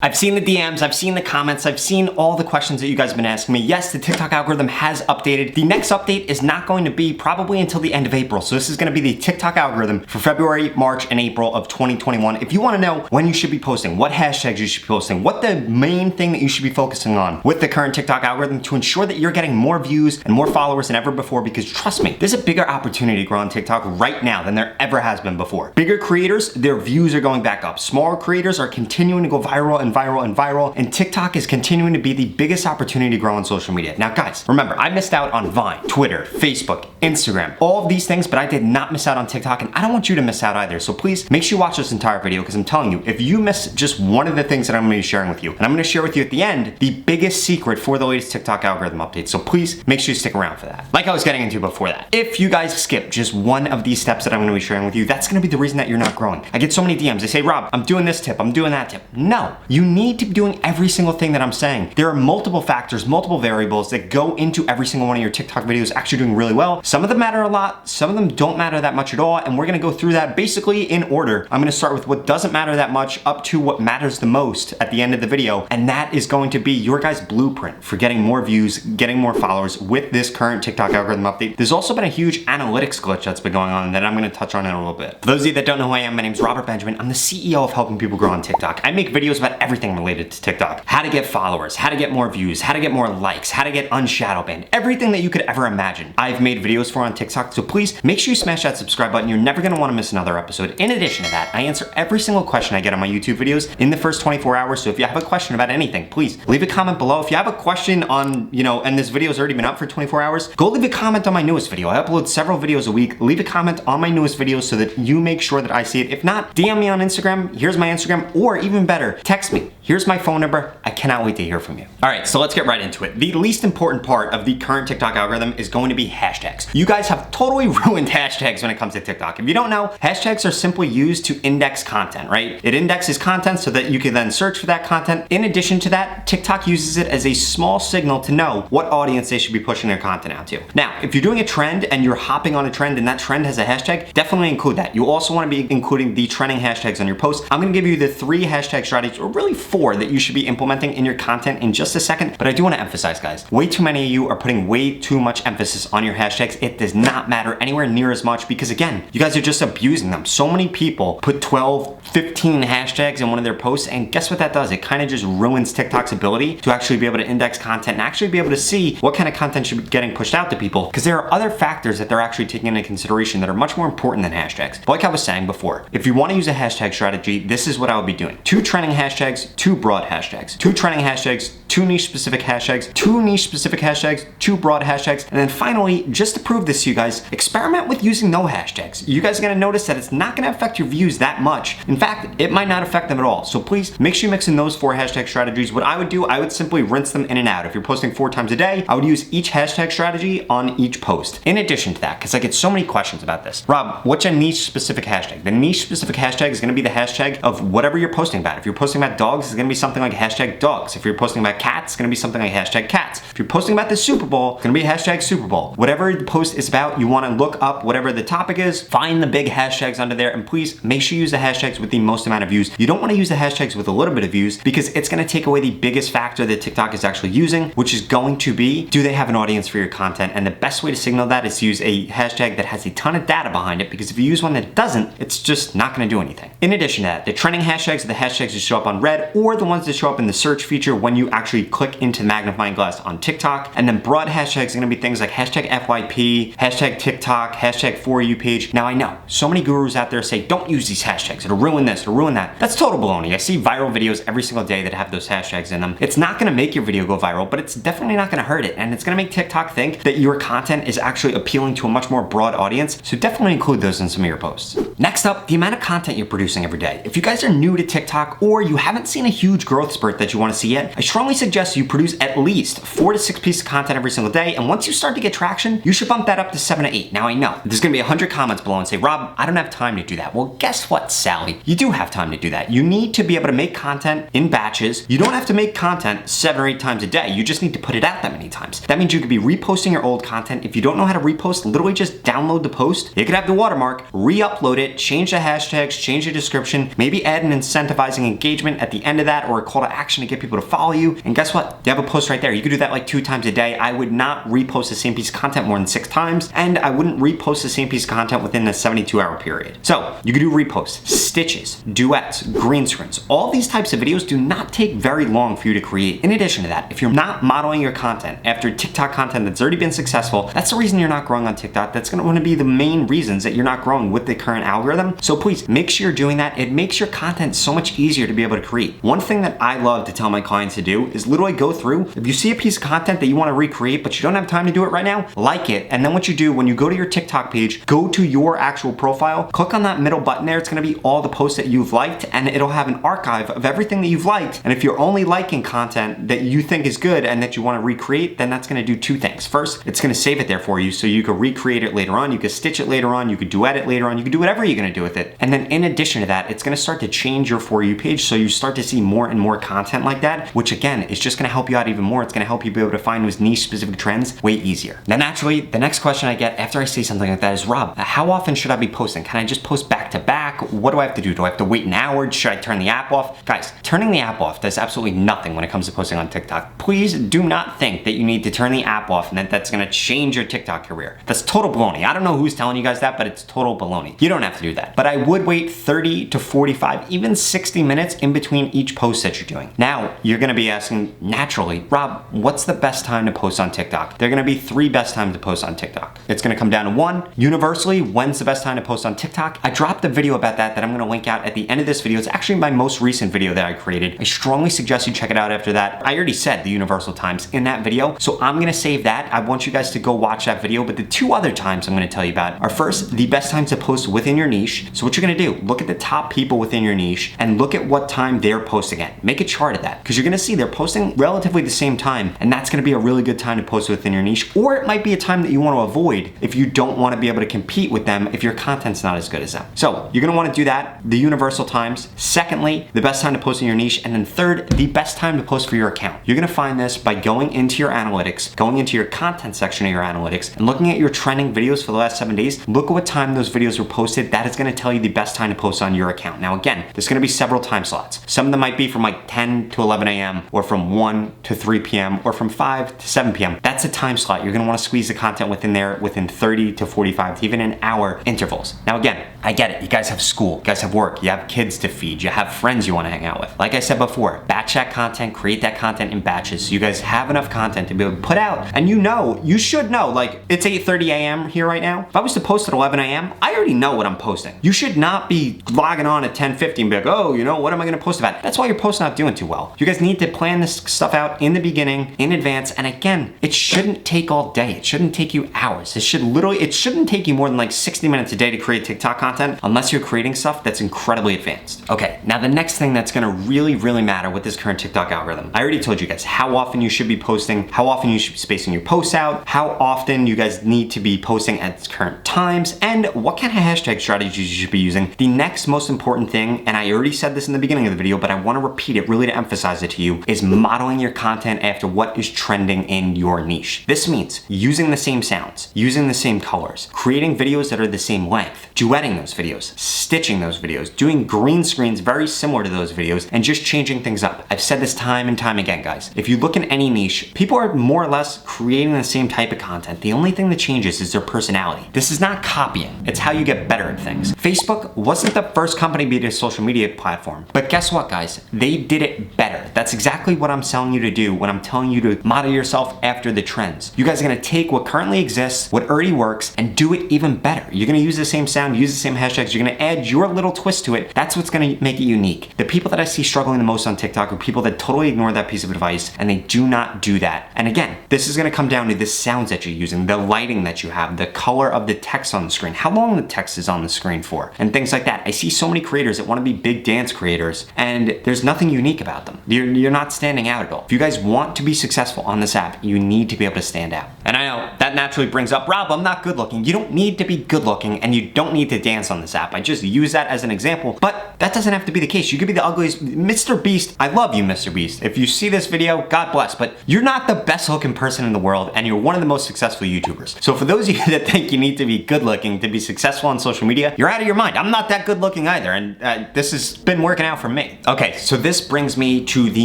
I've seen the DMs, I've seen the comments, I've seen all the questions that you guys have been asking me. Yes, the TikTok algorithm has updated. The next update is not going to be probably until the end of April. So this is gonna be the TikTok algorithm for February, March, and April of 2021. If you wanna know when you should be posting, what hashtags you should be posting, what the main thing that you should be focusing on with the current TikTok algorithm to ensure that you're getting more views and more followers than ever before, because trust me, there's a bigger opportunity to grow on TikTok right now than there ever has been before. Bigger creators, their views are going back up. Smaller creators are continuing to go viral and viral and viral, and TikTok is continuing to be the biggest opportunity to grow on social media. Now guys, remember, I missed out on Vine, Twitter, Facebook, Instagram, all of these things, but I did not miss out on TikTok, and I don't want you to miss out either. So please make sure you watch this entire video, because I'm telling you, if you miss just one of the things that I'm gonna be sharing with you, and I'm gonna share with you at the end, the biggest secret for the latest TikTok algorithm update. So please make sure you stick around for that. Like I was getting into before that, if you guys skip just one of these steps that I'm gonna be sharing with you, that's gonna be the reason that you're not growing. I get so many DMs, they say, Rob, I'm doing this tip, I'm doing that tip. No, you need to be doing every single thing that I'm saying. There are multiple factors, multiple variables that go into every single one of your TikTok videos actually doing really well. Some of them matter a lot, some of them don't matter that much at all, and we're gonna go through that basically in order. I'm gonna start with what doesn't matter that much up to what matters the most at the end of the video, and that is going to be your guys' blueprint for getting more views, getting more followers with this current TikTok algorithm update. There's also been a huge analytics glitch that's been going on that I'm gonna touch on in a little bit. For those of you that don't know who I am, my name's Robert Benjamin. I'm the CEO of Helping People Grow on TikTok. I make videos about everything related to TikTok. How to get followers, how to get more views, how to get more likes, how to get unshadow banned, everything that you could ever imagine. I've made videos for on TikTok, so please make sure you smash that subscribe button. You're never gonna wanna miss another episode. In addition to that, I answer every single question I get on my YouTube videos in the first 24 hours, so if you have a question about anything, please leave a comment below. If you have a question on, and this video's already been up for 24 hours, go leave a comment on my newest video. I upload several videos a week. Leave a comment on my newest videos so that you make sure that I see it. If not, DM me on Instagram. Here's my Instagram, or even better, text me. Here's my phone number. I cannot wait to hear from you. All right, so let's get right into it. The least important part of the current TikTok algorithm is going to be hashtags. You guys have totally ruined hashtags when it comes to TikTok. If you don't know, hashtags are simply used to index content, right? It indexes content so that you can then search for that content. In addition to that, TikTok uses it as a small signal to know what audience they should be pushing their content out to. Now, if you're doing a trend and you're hopping on a trend and that trend has a hashtag, definitely include that. You also want to be including the trending hashtags on your posts. I'm going to give you the 3 hashtag strategies, or really 4, that you should be implementing in your content in just a second. But I do want to emphasize, guys, way too many of you are putting way too much emphasis on your hashtags. It does not matter anywhere near as much, because again, you guys are just abusing them. So many people put 12, 15 hashtags in one of their posts, and guess what that does? It kind of just ruins TikTok's ability to actually be able to index content and actually be able to see what kind of content should be getting pushed out to people, because there are other factors that they're actually taking into consideration that are much more important than hashtags. But like I was saying before, if you want to use a hashtag strategy, this is what I would be doing. 2 trending hashtags, 2 broad hashtags, 2 trending hashtags, 2 niche specific hashtags, 2 niche specific hashtags, 2 broad hashtags, and then finally, just to prove this to you guys, experiment with using no hashtags. You guys are gonna notice that it's not gonna affect your views that much. In fact, it might not affect them at all. So please make sure you mix in those 4 hashtag strategies. What I would do, I would simply rinse them in and out. If you're posting 4 times a day, I would use each hashtag strategy on each post. In addition to that, because I get so many questions about this, Rob, what's a niche specific hashtag? The niche specific hashtag is gonna be the hashtag of whatever you're posting about. If you're posting about dogs, it's gonna be something like hashtag dogs. If you're posting about cats, it's gonna be something like hashtag cats. If you're posting about the Super Bowl, it's gonna be hashtag Super Bowl. Whatever the post is about, you wanna look up whatever the topic is, find the big hashtags under there, and please make sure you use the hashtags with the most amount of views. You don't wanna use the hashtags with a little bit of views, because it's gonna take away the biggest factor that TikTok is actually using, which is going to be, do they have an audience for your content? And the best way to signal that is to use a hashtag that has a ton of data behind it, because if you use one that doesn't, it's just not gonna do anything. In addition to that, the trending hashtags are the hashtags that show up on red, or the ones that show up in the search feature when you actually click into the magnifying glass on TikTok. And then broad hashtags are gonna be things like hashtag FYP, hashtag TikTok, hashtag For You page. Now I know, so many gurus out there say, don't use these hashtags, it'll ruin this, it'll ruin that. That's total baloney. I see viral videos every single day that have those hashtags in them. It's not gonna make your video go viral, but it's definitely not gonna hurt it. And it's gonna make TikTok think that your content is actually appealing to a much more broad audience. So definitely include those in some of your posts. Next up, the amount of content you're producing every day. If you guys are new to TikTok, or you haven't seen a huge growth spurt that you wanna see yet, I strongly suggest you produce at least 4 to 6 pieces of content every single day. And once you start to get traction, you should bump that up to 7 to 8. Now I know there's gonna be 100 comments below and say, Rob, I don't have time to do that. Well, guess what, Sally? You do have time to do that. You need to be able to make content in batches. You don't have to make content 7 or 8 times a day. You just need to put it out that many times. That means you could be reposting your old content. If you don't know how to repost, literally just download the post. You could have the watermark, re-upload it, change the hashtags, change the description, maybe add an incentivizing engagement at the end of that or a call to action to get people to follow you. And guess what? You have a post right there. You could do that like 2 times a day. I would not repost the same piece of content more than 6 times, and I wouldn't repost the same piece of content within a 72-hour period. So you could do reposts, stitches, duets, green screens. All these types of videos do not take very long for you to create. In addition to that, if you're not modeling your content after TikTok content that's already been successful, that's the reason you're not growing on TikTok. That's going to be the main reasons that you're not growing with the current algorithm. So please make sure you're doing that. It makes your content so much easier to be able to create. One thing that I love to tell my clients to do is literally go through, if you see a piece of content that you want to recreate, but you don't have time to do it right now, like it. And then what you do when you go to your TikTok page, go to your actual profile, click on that middle button there. It's going to be all the posts that you've liked, and it'll have an archive of everything that you've liked. And if you're only liking content that you think is good and that you want to recreate, then that's going to do 2 things. First, it's going to save it there for you so you could recreate it later on. You could stitch it later on. You could duet it later on. You could do whatever you're going to do with it. And then in addition to that, it's going to start to change your For You page so you start to see more and more content like that, which again is just going to help you out even more. It's going to help you be able to find those niche specific trends way easier. Now naturally, the next question I get after I say something like that is, Rob, how often should I be posting? Can I just post back to back? What do I have to do? Do I have to wait an hour? Should I turn the app off? Guys, turning the app off does absolutely nothing when it comes to posting on TikTok. Please do not think that you need to turn the app off and that's going to change your TikTok career. That's total baloney. I don't know who's telling you guys that, but it's total baloney. You don't have to do that. But I would wait 30 to 45, even 60 minutes in between each post that you're doing. Now, you're going to be asking naturally, Rob, what's the best time to post on TikTok? There are going to be 3 best times to post on TikTok. It's going to come down to 1, universally, when's the best time to post on TikTok? I dropped a video about that I'm going to link out at the end of this video. It's actually my most recent video that I created. I strongly suggest you check it out after that. I already said the universal times in that video, so I'm going to save that. I want you guys to go watch that video, but the 2 other times I'm going to tell you about are first, the best times to post within your niche. So what you're going to do, look at the top people within your niche and look at what time they're posting at. Make a chart of that because you're going to see they're posting relatively the same time, and that's going to be a really good time to post within your niche, or it might be a time that you want to avoid if you don't want to be able to compete with them if your content's not as good as them. So you're going to want to do that, the universal times. Secondly, the best time to post in your niche. And then third, the best time to post for your account. You're going to find this by going into your analytics, going into your content section of your analytics and looking at your trending videos for the last 7 days. Look at what time those videos were posted. That is going to tell you the best time to post on your account. Now again, there's going to be several time slots. Some of them might be from like 10 to 11 a.m. or from 1 to 3 p.m. or from 5 to 7 p.m. That's a time slot. You're going to want to squeeze the content within there within 30 to 45 to even an hour intervals. Now again, I get it. You guys have school, you guys have work, you have kids to feed, you have friends you want to hang out with. Like I said before, batch that content, create that content in batches so you guys have enough content to be able to put out. And you should know, like it's 8:30 a.m. here right now. If I was to post at 11 a.m., I already know what I'm posting. You should not be logging on at 10:50 and be like, oh, what am I going to post about? That's why your post's not doing too well. You guys need to plan this stuff out in the beginning, in advance. And again, it shouldn't take all day. It shouldn't take you hours. It shouldn't take you more than like 60 minutes a day to create TikTok content unless you're creating stuff that's incredibly advanced. Okay, now the next thing that's gonna really matter with this current TikTok algorithm. I already told you guys how often you should be posting, how often you should be spacing your posts out, how often you guys need to be posting at current times, and what kind of hashtag strategies you should be using. The next most important thing, and I already said this in the beginning of the video, but I wanna repeat it really to emphasize it to you, is modeling your content after what is trending in your niche. This means using the same sounds, using the same colors, creating videos that are the same length, duetting those videos, stitching those videos, doing green screens very similar to those videos, and just changing things up. I've said this time and time again, guys. If you look in any niche, people are more or less creating the same type of content. The only thing that changes is their personality. This is not copying. It's how you get better at things. Facebook wasn't the first company to be a social media platform, but guess what, guys? They did it better. That's exactly what I'm telling you to do when I'm telling you to model yourself after the trends. You guys are gonna take what currently exists, what already works, and do it even better. You're gonna use the same sound, use the same hashtags, you're gonna add your little twist to it. That's what's gonna make it unique. The people that I see struggling the most on TikTok are people that totally ignore that piece of advice, and they do not do that. And again, this is gonna come down to the sounds that you're using, the lighting that you have, the color of the text on the screen, how long the text is on the screen for, and things like that. I see so many creators that wanna be big dance creators, and there's nothing unique about them. You're not standing out at all. If you guys want to be successful on this app, you need to be able to stand out. And I know that naturally brings up, Rob, I'm not good looking. You don't need to be good looking and you don't need to dance on this app. I just use that as an example, but that doesn't have to be the case. You could be the ugliest. Mr. Beast, I love you, Mr. Beast. If you see this video, God bless, but you're not the best looking person in the world and you're one of the most successful YouTubers. So for those of you that think you need to be good looking to be successful on social media, you're out of your mind. I'm not that good looking either, and this has been working out for me. Okay, so this brings me to the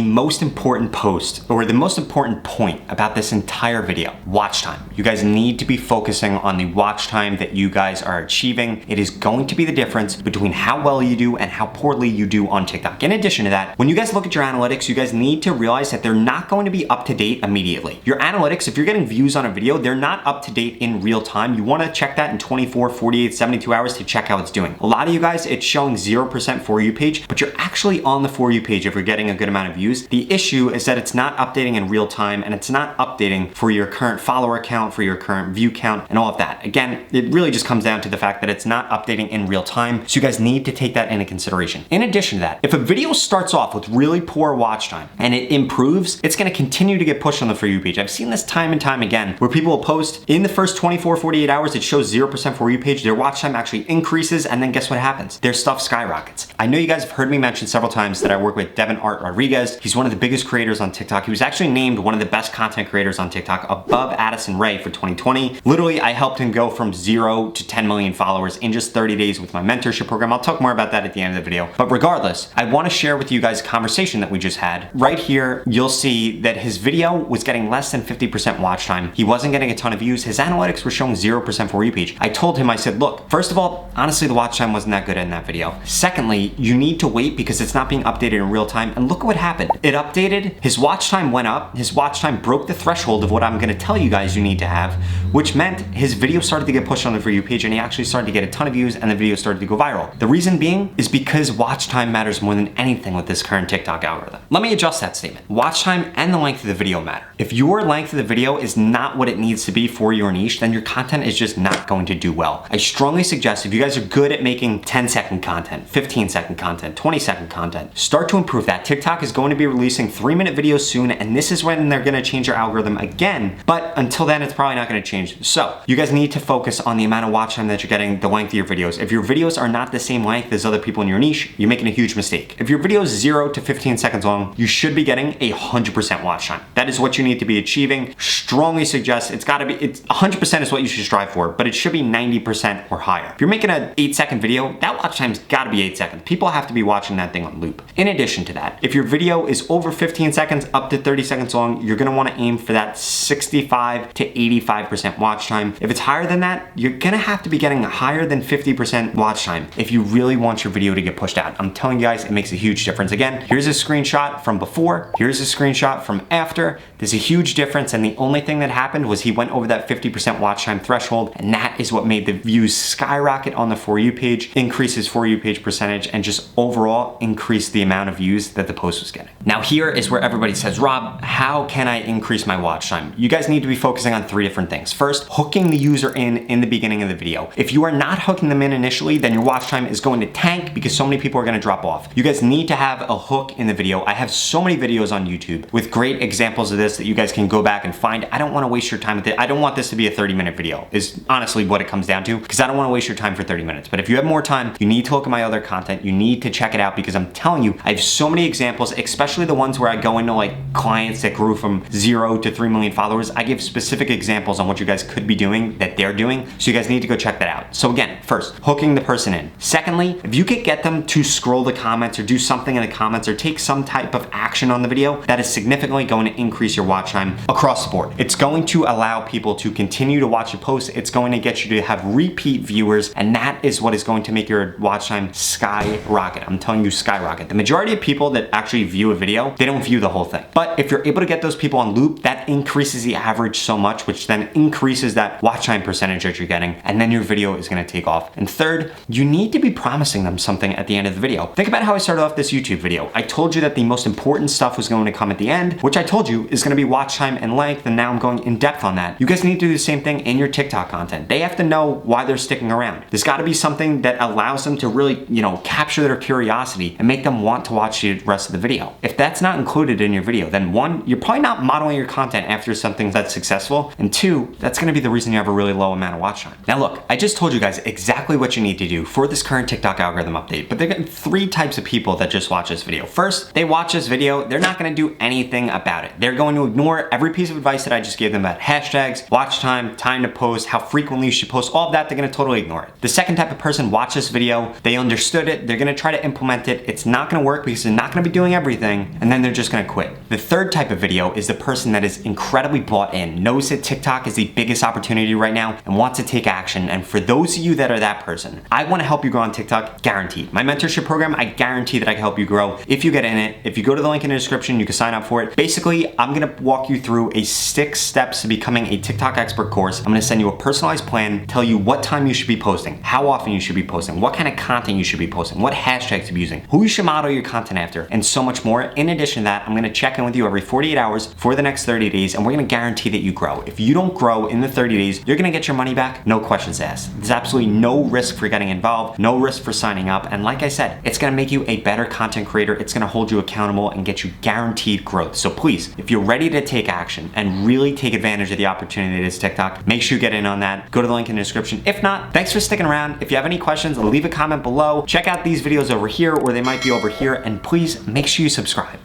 most important post, or the most important point about this entire video: watch time. You guys need to be focusing on the watch time that you guys are achieving. It is going to be the difference between how well you do and how poorly you do on TikTok. In addition to that, when you guys look at your analytics, you guys need to realize that they're not going to be up to date immediately. Your analytics, if you're getting views on a video, they're not up to date in real time. You want to check that in 24, 48, 72 hours to check how it's doing. A lot of you guys, it's showing 0% For You page, but you're actually on the For You page if you're getting a good amount of views. The issue is that it's not updating in real time and it's not updating for your current follower count, for your current view count, and all of that. Again, it really just comes down to the fact that it's not updating in real time, so you guys need to take that into consideration. In addition to that, if a video starts off with really poor watch time and it improves, it's gonna continue to get pushed on the For You page. I've seen this time and time again where people will post in the first 24, 48 hours, it shows 0% For You page, their watch time actually increases, and then guess what happens? Their stuff skyrockets. I know you guys have heard me mention several times that I work with Devin Art Rodriguez. He's one of the biggest creators on TikTok. He was actually named one of the best content creators on TikTok above Addison Rae for 2020. Literally, I helped him go from 0 to 10 million followers in just 30 days with my mentorship program. I'll talk more about that at the end of the video. But regardless, I want to share with you guys a conversation that we just had. Right here, you'll see that his video was getting less than 50% watch time. He wasn't getting a ton of views. His analytics were showing 0% For You page. I told him, I said, look, first of all, honestly, the watch time wasn't that good in that video. Secondly, you need to wait because it's not being updated in real time. And look at what happened. It updated, his watch time went up, his watch time broke the threshold of what I'm gonna tell you guys you need to have, which meant his video started to get pushed on the For You page and he actually started to get a ton of views and the video started to go viral. The reason being is because watch time matters more than anything with this current TikTok algorithm. Let me adjust that statement. Watch time and the length of the video matter. If your length of the video is not what it needs to be for your niche, then your content is just not going to do well. I strongly suggest if you guys are good at making 10-second content, 15-second content, 20-second content, start to improve that. TikTok is going to be releasing 3-minute videos soon, and this is when they're gonna change their algorithm again, but until then, it's probably not gonna change. So you guys need to focus on the amount of watch time that you're getting, the length of your videos. If your videos are not the same length as other people in your niche, you're making a huge mistake. If your video is 0 to 15 seconds long, you should be getting 100% watch time. That is what you need to be achieving. Strongly suggest it's 100% is what you should strive for, but it should be 90% or higher. If you're making an 8-second video, that watch time's gotta be 8 seconds. People have to be watching that thing on loop. In addition to that, if your video is over 15 seconds up to 30 seconds long, you're gonna wanna aim for that 65 to 85% watch time. If it's higher than that, you're gonna have to be getting higher than 50% watch time if you really want your video to get pushed out. I'm telling you guys, it makes a huge difference. Again, here's a screenshot from before, here's a screenshot from after. There's a huge difference, and the only thing that happened was he went over that 50% watch time threshold, and that is what made the views skyrocket on the For You page, increase his For You page percentage, and just overall increase the amount of views that the post was getting. Now here is where everybody says, Rob, how can I increase my watch time? You guys need to be focusing on 3 different things. First, hooking the user in the beginning of the video. If you are not hooking them in initially, then your watch time is going to tank because so many people are gonna drop off. You guys need to have a hook in the video. I have so many videos on YouTube with great examples of this that you guys can go back and find. I don't wanna waste your time with it. I don't want this to be a 30-minute video, is honestly what it comes down to, because I don't wanna waste your time for 30 minutes. But if you have more time, you need to look at my other content. You need to check it out because I'm telling you, I have so many examples, especially the ones where I go into like clients that grew from 0 to 3 million followers. I give specific examples on what you guys could be doing that they're doing. So you guys need to go check that out. So again, first, hooking the person in. Secondly, if you could get them to scroll the comments or do something in the comments or take some type of action on the video, that is significantly going to increase your watch time across the board. It's going to allow people to continue to watch your posts. It's going to get you to have repeat viewers, and that is what is going to make your watch time skyrocket. I'm telling you, skyrocket. The majority of people that actually view a video, they don't view the whole thing. But if you're able to get those people on loop, that increases the average so much, which then increases that watch time percentage that you're getting, and then your video is gonna take off. And third, you need to be promising them something at the end of the video. Think about how I started off this YouTube video. I told you that the most important stuff was going to come at the end, which I told you is gonna be watch time and length, and now I'm going in depth on that. You guys need to do the same thing in your TikTok content. They have to know why they're sticking around. There's gotta be something that allows them to really, capture their curiosity and make them want to watch the rest of the video. If that's not included in your video, then one, you're probably not modeling your content after something that's successful. successful. And 2, that's gonna be the reason you have a really low amount of watch time. Now look, I just told you guys exactly what you need to do for this current TikTok algorithm update, but there are 3 types of people that just watch this video. First, they watch this video, they're not gonna do anything about it. They're going to ignore every piece of advice that I just gave them about hashtags, watch time, time to post, how frequently you should post, all of that, they're gonna totally ignore it. The second type of person watch this video, they understood it, they're gonna try to implement it, it's not gonna work because they're not gonna be doing everything, and then they're just gonna quit. The third type of video is the person that is incredibly bought in, knows that TikTok is the biggest opportunity right now, and wants to take action. And for those of you that are that person, I wanna help you grow on TikTok, guaranteed. My mentorship program, I guarantee that I can help you grow if you get in it. If you go to the link in the description, you can sign up for it. Basically, I'm gonna walk you through a 6 steps to becoming a TikTok expert course. I'm gonna send you a personalized plan, tell you what time you should be posting, how often you should be posting, what kind of content you should be posting, what hashtags to be using, who you should model your content after, and so much more. In addition to that, I'm gonna check in with you every 48 hours for the next 30 days, and we're gonna guarantee that you grow. If you don't grow in the 30 days, you're gonna get your money back, no questions asked. There's absolutely no risk for getting involved, no risk for signing up, and like I said, it's gonna make you a better content creator, it's gonna hold you accountable and get you guaranteed growth. So please, if you're ready to take action and really take advantage of the opportunity that is TikTok, make sure you get in on that. Go to the link in the description. If not, thanks for sticking around. If you have any questions, leave a comment below. Check out these videos over here, or they might be over here, and please make sure you subscribe.